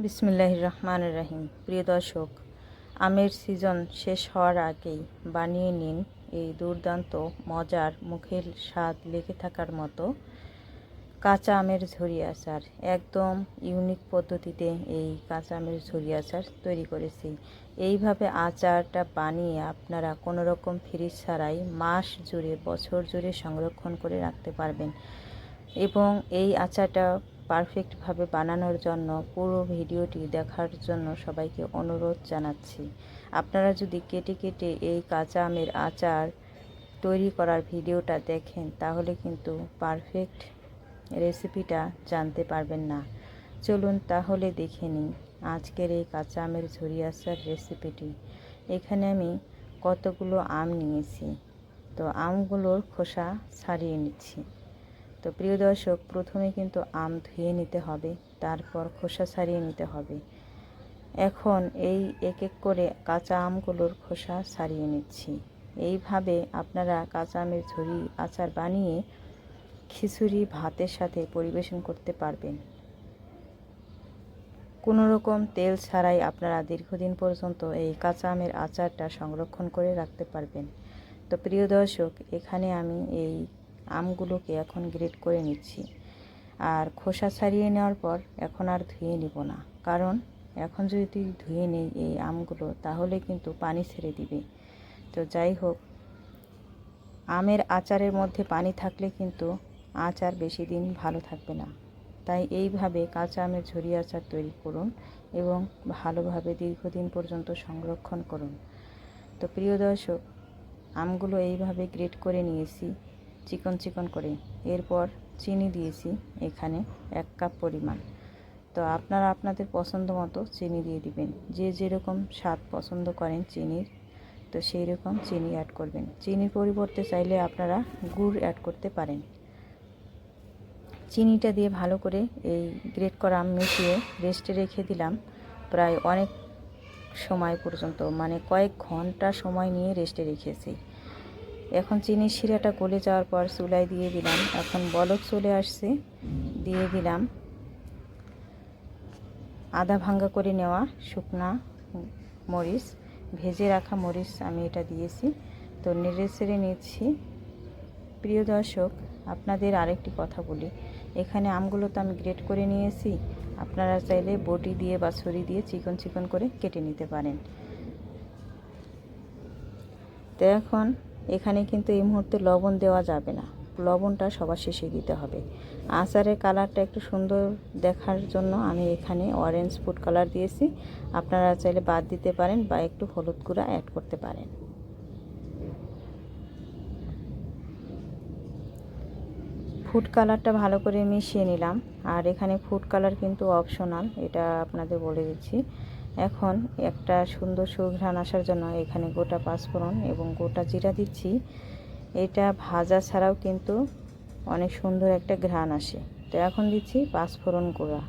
বিসমিল্লাহির রহমানির রহিম। প্রিয় দর্শক, আমের সিজন শেষ হওয়ার আগেই বানিয়ে নিন এই দুর্দান্ত মজার, মুখের স্বাদ লেগে থাকার মতো কাঁচা আমের ঝুরি আচার। একদম ইউনিক পদ্ধতিতে এই কাঁচা আমের ঝুরি আচার তৈরি করেছি। এইভাবে আচারটা বানিয়ে আপনারা কোনো রকম ফ্রিজ ছাড়াই মাস জুড়ে, বছর জুড়ে সংরক্ষণ করে রাখতে পারবেন। এবং এই আচারটা পারফেক্টভাবে বানানোর জন্য পুরো ভিডিওটি দেখার জন্য সবাইকে অনুরোধ জানাচ্ছি। আপনারা যদি কেটে কেটে এই কাঁচা আমের আচার তৈরি করার ভিডিওটা দেখেন তাহলে কিন্তু পারফেক্ট রেসিপিটা জানতে পারবেন না। চলুন তাহলে দেখে নিই আজকের এই কাঁচা আমের ঝুরি আচার রেসিপিটি। এখানে আমি কতগুলো আম নিয়েছি, তো আমগুলোর খোসা ছাড়িয়ে নিচ্ছি। তো প্রিয় দর্শক, প্রথমে কিন্তু আম ধুয়ে নিতে হবে, তারপর খোসা ছাড়িয়ে নিতে হবে। এখন এই এক এক করে কাঁচা আমগুলোর খোসা ছাড়িয়ে নিচ্ছি। এইভাবে আপনারা কাঁচা আমের ঝুরি আচার বানিয়ে খিচুড়ি ভাতের সাথে পরিবেশন করতে পারবেন। কোনো রকম তেল ছাড়াই আপনারা দীর্ঘদিন পর্যন্ত এই কাঁচা আমের আচারটা সংরক্ষণ করে রাখতে পারবেন। তো প্রিয় দর্শক, এখানে আমি এই আমগুলোকে এখন গ্রেট করে নিচ্ছি। আর খোসা ছাড়িয়ে নেওয়ার পর এখন আর ধুয়ে নিব না, কারণ এখন যদি ধুয়ে নেই এই আমগুলো তাহলে কিন্তু পানি ছেড়ে দিবে। তো যাই হোক, আমের আচারের মধ্যে পানি থাকলে কিন্তু আচার বেশি দিন ভালো থাকবে না। তাই এইভাবে কাঁচা আমের ঝুরি আচার তৈরি করুন এবং ভালোভাবে দীর্ঘদিন পর্যন্ত সংরক্ষণ করুন। তো প্রিয় দর্শক, আমগুলো এইভাবে গ্রেট করে নিয়েছি চিকন চিকন করে। এরপর চিনি দিয়েছি এখানে 1 কাপ পরিমাণ। তো আপনারা আপনাদের পছন্দ মতো চিনি দিয়ে দিবেন। যে যেরকম স্বাদ পছন্দ করেন চিনির, তো সেই রকম চিনি অ্যাড করবেন। চিনির পরিবর্তে চাইলে আপনারা গুড় অ্যাড করতে পারেন। চিনিটা দিয়ে ভালো করে এই গ্রেট করা আম মিশিয়ে রেস্টে রেখে দিলাম প্রায় অনেক সময় পর্যন্ত, মানে কয়েক ঘন্টা সময় নিয়ে রেস্টে রেখেছি। এখন চিনির শিরাটা গলে যাওয়ার পর চুলায় দিয়ে দিলাম, এখন বলক চলে আসছে, দিয়ে দিলাম আধা ভাঙ্গা করে নেওয়া শুকনা মরিচ, ভেজে রাখা মরিচ আমি এটা দিয়েছি। তো নেড়ে চেড়ে নিচ্ছি। প্রিয় দর্শক, আপনাদের আরেকটি কথা বলি, এখানে আমগুলো তো আমি গ্রেট করে নিয়েছি, আপনারা চাইলে বটি দিয়ে বা ছুরি দিয়ে চিকন চিকন করে কেটে নিতে পারেন। তো এখন এখানে কিন্তু এই মুহূর্তে লবণ দেওয়া যাবে না, লবণটা সবার শেষে দিতে হবে। আচারের কালারটা একটু সুন্দর দেখার জন্য আমি এখানে অরেঞ্জ ফুড কালার দিয়েছি, আপনারা চাইলে বাদ দিতে পারেন বা একটু হলুদ গুঁড়া অ্যাড করতে পারেন। ফুড কালারটা ভালো করে মিশিয়ে নিলাম। আর এখানে ফুড কালার কিন্তু অপশনাল, এটা আপনাদের বলে দিচ্ছি। এখন একটা সুন্দর সুঘ্রাণ আসার জন্য এখানে গোটা পাঁচফোড়ন এবং গোটা জিরা দিচ্ছি। এটা ভাজা ছাড়াও কিন্তু অনেক সুন্দর একটা ঘ্রাণ আসে। তো এখন দিচ্ছি পাঁচফোড়ন গুঁড়া।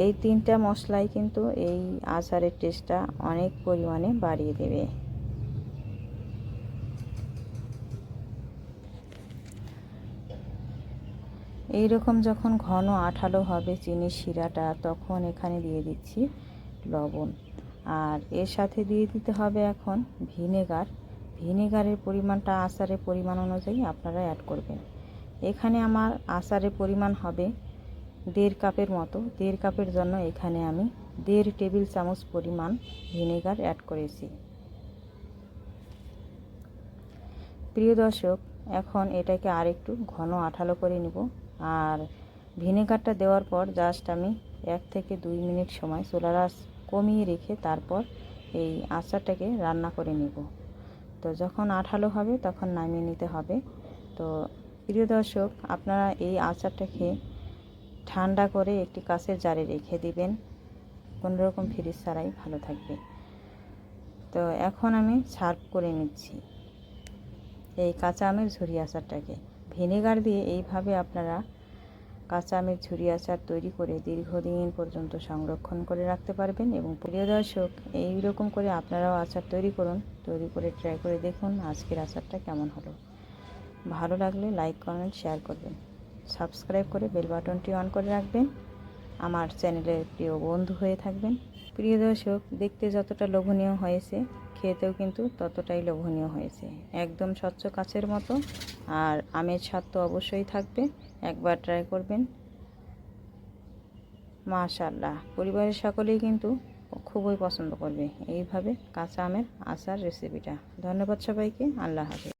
এই 3টা মশলাই কিন্তু এই আচারের টেস্টটা অনেক পরিমাণে বাড়িয়ে দেবে। এইরকম যখন ঘন আঠালো হবে চিনির শিরাটা, তখন এখানে দিয়ে দিচ্ছি লবণ। আর এর সাথে দিয়ে দিতে হবে এখন ভিনেগার। ভিনেগারের পরিমাণটা আচারের পরিমাণ অনুযায়ী আপনারা অ্যাড করবেন। এখানে আমার আচারের পরিমাণ হবে 1.5 কাপের মতো। 1.5 কাপের জন্য এখানে আমি 1.5 টেবিল চামচ পরিমাণ ভিনেগার অ্যাড করেছি। প্রিয় দর্শক, এখন এটাকে আর একটু ঘন আঠালো করে নিব। আর ভিনেগারটা দেওয়ার পর জাস্ট আমি 1 থেকে 2 মিনিট সময় চুলার আঁচ কমিয়ে রেখে তারপর এই আচারটাকে রান্না করে নিব। তো যখন আঠালো হবে তখন নামিয়ে নিতে হবে। তো প্রিয় দর্শক, আপনারা এই আচারটাকে ঠান্ডা করে একটি কাঁচের জারে রেখে দিবেন, কোনো রকম ফ্রিজ ছাড়াই ভালো থাকবে। তো এখন আমি সার্ভ করে নিচ্ছি এই কাঁচা আমের ঝুরি আচারটাকে। ভিনেগার দিয়ে এইভাবে আপনারা কাঁচা আমের ঝুরি আচার তৈরি করে দীর্ঘদিন পর্যন্ত সংরক্ষণ করে রাখতে পারবেন। এবং প্রিয় দর্শক, এই রকম করে আপনারাও আচার তৈরি করুন, তৈরি করে ট্রাই করে দেখুন আজকের আচারটা কেমন হলো। ভালো লাগলে লাইক, কমেন্ট, শেয়ার করবেন, সাবস্ক্রাইব করে বেল বাটনটি অন করে রাখবেন। আমার চ্যানেলের প্রিয় বন্ধু হয়ে থাকবেন। প্রিয় দর্শক, দেখতে যতটা লোভনীয় হয়েছে খেতেও কিন্তু ততটাই লোভনীয় হয়েছে, একদম স্বচ্ছ কাচের মতো। আর আমের স্বাদ তো অবশ্যই থাকবে, একবার ট্রাই করবেন। মাশাআল্লাহ, পরিবারের সকলেই কিন্তু খুবই পছন্দ করবে এইভাবে কাঁচা আমের আচার রেসিপিটা। ধন্যবাদ সবাইকে, আল্লাহ হাফেজ।